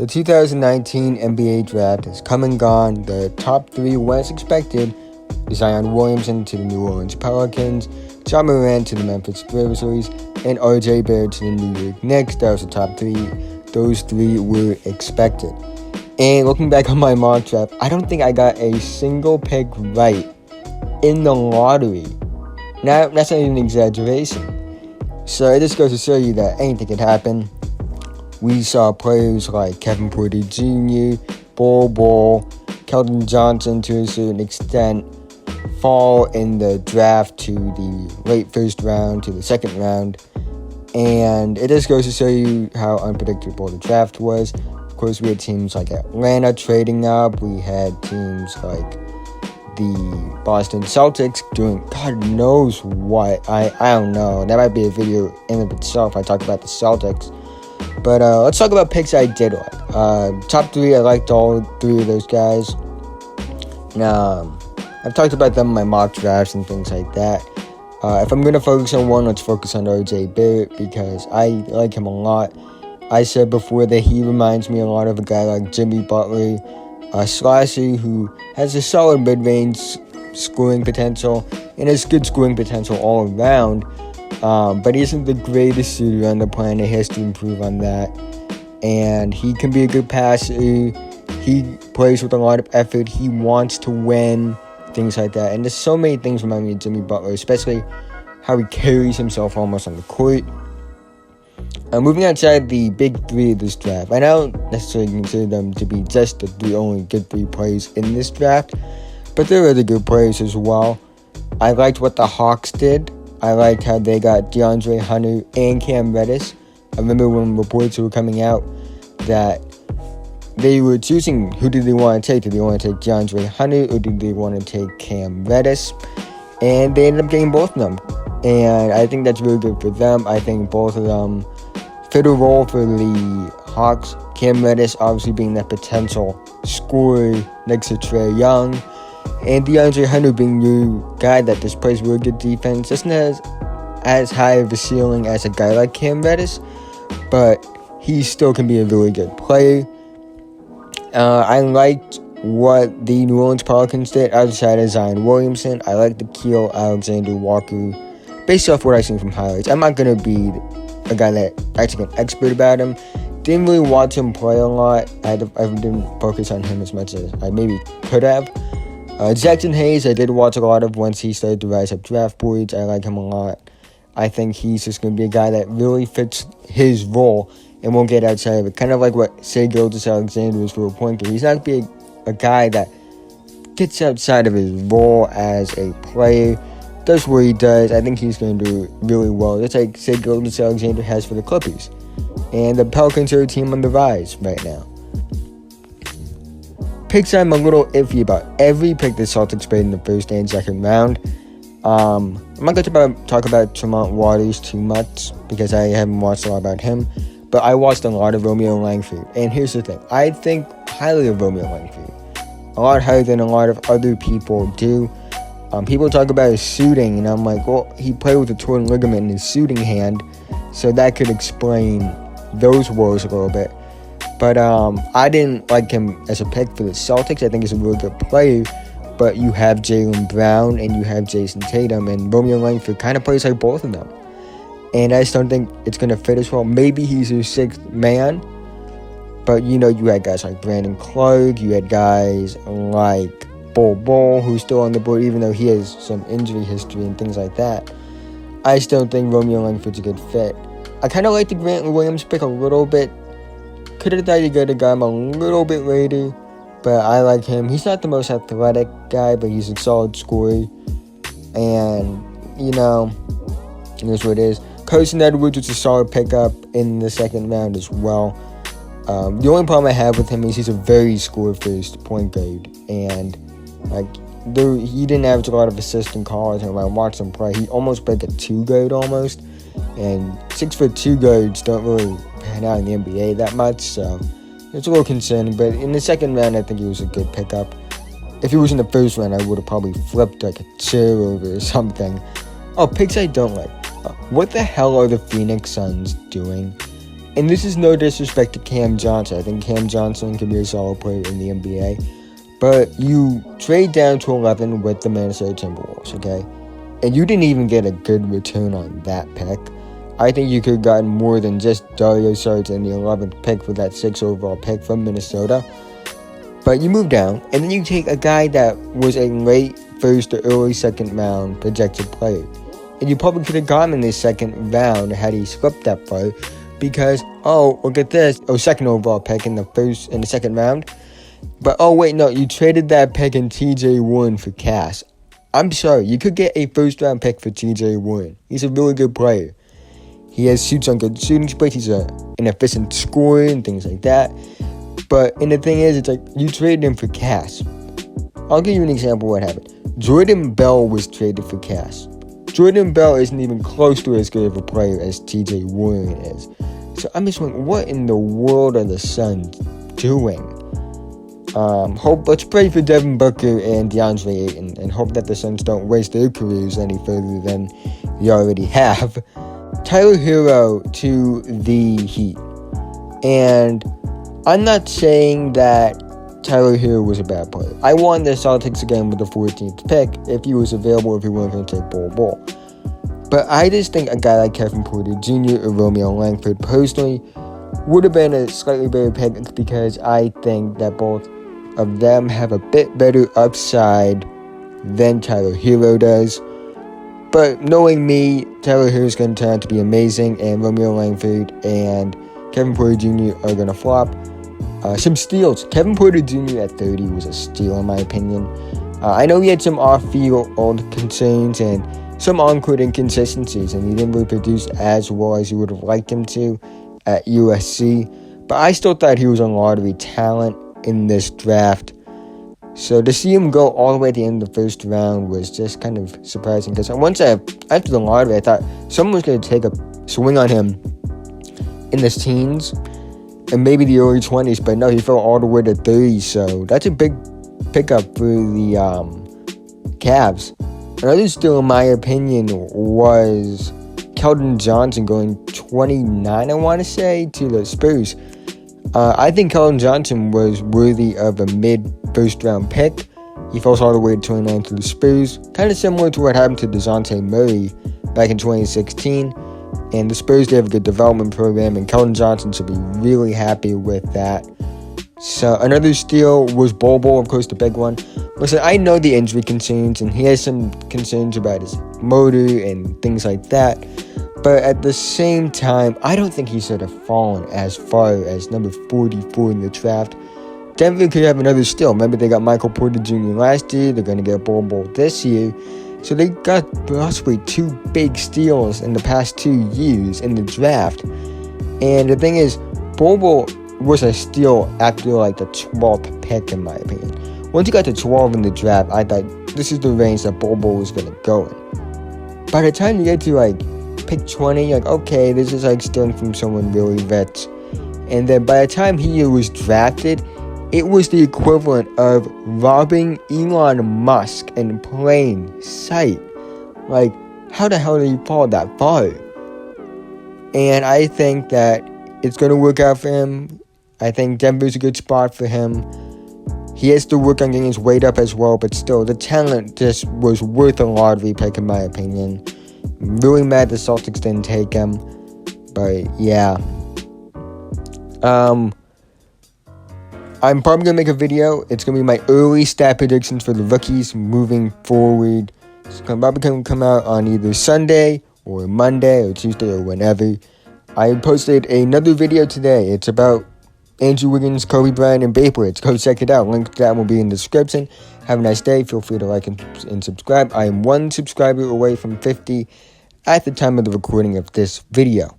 The 2019 NBA draft has come and gone. The top three were as expected: Zion Williamson to the New Orleans Pelicans, Ja Morant to the Memphis Grizzlies, and RJ Barrett to the New York Knicks. That was the top three. Those three were expected. And looking back on my mock draft, I don't think I got a single pick right in the lottery. Now, that's not even an exaggeration. So it just goes to show you that anything could happen. We saw players like Kevin Porter Jr., Bol, Keldon Johnson to a certain extent fall in the draft to the late first round, to the second round. And it just goes to show you how unpredictable the draft was. Of course, we had teams like Atlanta trading up. We had teams like the Boston Celtics doing God knows what. I don't know. That might be a video in and of itself. I talk about the Celtics. But let's talk about picks I did like. Top three, I liked all three of those guys. Now, I've talked about them in my mock drafts and things like that. If I'm going to focus on one, let's focus on RJ Barrett because I like him a lot. I said before that he reminds me a lot of a guy like Jimmy Butler, a slasher who has a solid mid-range scoring potential and has good scoring potential all around. But he isn't the greatest shooter on the planet. He has to improve on that. And he can be a good passer. He plays with a lot of effort. He wants to win, things like that. And there's so many things remind me of Jimmy Butler, especially how he carries himself almost on the court. Moving outside the big three of this draft, I don't necessarily consider them to be just the three only good three players in this draft, but there are other good players as well. I liked what the Hawks did. I liked how they got DeAndre Hunter and Cam Reddish. I remember when reports were coming out that they were choosing who did they want to take. Did they want to take DeAndre Hunter or did they want to take Cam Reddish? And they ended up getting both of them. And I think that's really good for them. I think both of them fit a role for the Hawks. Cam Reddish obviously being that potential scorer next to Trae Young. And DeAndre Hunter being your guy that just plays really good defense. Doesn't have as high of a ceiling as a guy like Cam Reddish, but he still can be a really good player. I liked what the New Orleans Pelicans did outside of Zion Williamson. I liked the Keel Alexander Walker based off what I've seen from highlights. I'm not going to be a guy that actually an expert about him. Didn't really watch him play a lot. I didn't focus on him as much as I maybe could have. Jackson Hayes, I did watch a lot of once he started to rise up draft boards. I like him a lot. I think he's just going to be a guy that really fits his role and won't get outside of it. Kind of like what Shai Gilgeous-Alexander was for a point guard. He's not going to be a guy that gets outside of his role as a player. Does what he does. I think he's going to do really well. Just like Shai Gilgeous-Alexander has for the Clippers. And the Pelicans are a team on the rise right now. Picks I'm a little iffy about. Every pick the Celtics made in the first and second round. I'm not going to talk about Tremont Waters too much because I haven't watched a lot about him. But I watched a lot of Romeo Langford. And here's the thing. I think highly of Romeo Langford. A lot higher than a lot of other people do. People talk about his shooting, and I'm like, well, he played with a torn ligament in his shooting hand, so that could explain those woes a little bit. But I didn't like him as a pick for the Celtics. I think he's a really good player, but you have Jaylen Brown and you have Jason Tatum, and Romeo Langford kind of plays like both of them. And I just don't think it's going to fit as well. Maybe he's your sixth man, but you had guys like Brandon Clark, you had guys like Bol, who's still on the board, even though he has some injury history and things like that. I just don't think Romeo Langford's a good fit. I kind of like the Grant Williams pick a little bit. Could have thought you could have got him a little bit later, but I like him. He's not the most athletic guy, but he's a solid scorer. And, here's what it is. Carson Edwards was a solid pickup in the second round as well. The only problem I have with him is he's a very score-first point guard. And, he didn't average a lot of assists in college, and when I watched him play, he almost played a two-guard almost. And 6'2" guards don't really pan out in the NBA that much, so it's a little concerning. But in the second round, I think he was a good pickup. If he was in the first round, I would have probably flipped like a chair over or something. Oh, picks I don't like. What the hell are the Phoenix Suns doing? And this is no disrespect to Cam Johnson. I think Cam Johnson can be a solid player in the NBA. But you trade down to 11 with the Minnesota Timberwolves, okay? And you didn't even get a good return on that pick. I think you could have gotten more than just Dario Saric in the 11th pick for that 6th overall pick from Minnesota. But you move down, and then you take a guy that was a late first or early second round projected player. And you probably could have gotten in the second round had he slipped that far. Because, oh, look at this. Oh, second overall pick in the second round. But, oh, wait, no, you traded that pick in TJ Warren for Cass. I'm sorry, you could get a first-round pick for TJ Warren. He's a really good player. He shoots on good shooting splits. He's an efficient scorer and things like that. And the thing is, it's like, you traded him for Cass. I'll give you an example of what happened. Jordan Bell was traded for Cass. Jordan Bell isn't even close to as good of a player as TJ Warren is. So I'm just wondering, what in the world are the Suns doing? Let's pray for Devin Booker and DeAndre Ayton and hope that the Suns don't waste their careers any further than they already have. Tyler Hero to the Heat. And I'm not saying that Tyler Hero was a bad player. I won the Celtics again with the 14th pick if he was available, if he wasn't going to take ball. But I just think a guy like Kevin Porter Jr. or Romeo Langford personally would have been a slightly better pick because I think that both of them have a bit better upside than Tyler Hero does. But knowing me, Tyler Hero is going to turn out to be amazing, and Romeo Langford and Kevin Porter Jr. are going to flop. Some steals. Kevin Porter Jr. at 30 was a steal in my opinion. I know he had some off-field concerns and some on-court inconsistencies, and he didn't really produce as well as you would have liked him to at USC. But I still thought he was a lottery talent in this draft. So to see him go all the way at the end of the first round was just kind of surprising. Because after the lottery, I thought someone was going to take a swing on him in the teens and maybe the early 20s. But no, he fell all the way to 30. So that's a big pickup for the Cavs. Another steal, in my opinion, was Keldon Johnson going 29, I want to say, to the Spurs. I think Keldon Johnson was worthy of a mid-first round pick. He falls all the way to 29 to the Spurs. Kind of similar to what happened to DeJounte Murray back in 2016. And the Spurs, they have a good development program, and Keldon Johnson should be really happy with that. So another steal was Bol, of course, the big one. Listen, I know the injury concerns, and he has some concerns about his motor and things like that. But at the same time, I don't think he should have fallen as far as number 44 in the draft. Denver could have another steal. Remember, they got Michael Porter Jr. last year. They're going to get Bol this year. So they got possibly two big steals in the past 2 years in the draft. And the thing is, Bol was a steal after like the 12th pick, in my opinion. Once he got to 12 in the draft, I thought this is the range that Bol was going to go in. By the time you get to like pick 20, you're like, okay, this is like stealing from someone really rich. And then by the time he was drafted, it was the equivalent of robbing Elon Musk in plain sight. Like, how the hell did he fall that far? And I think that it's going to work out for him. I think Denver's a good spot for him. He has to work on getting his weight up as well, but still, the talent just was worth a lottery pick, in my opinion. I'm really mad the Celtics didn't take him. But, yeah. I'm probably going to make a video. It's going to be my early stat predictions for the rookies moving forward. It's probably going to come out on either Sunday or Monday or Tuesday or whenever. I posted another video today. It's about Andrew Wiggins, Kobe Bryant, and Babe Ruth. Go check it out. Link to that will be in the description. Have a nice day. Feel free to like and subscribe. I am 1 subscriber away from 50 at the time of the recording of this video.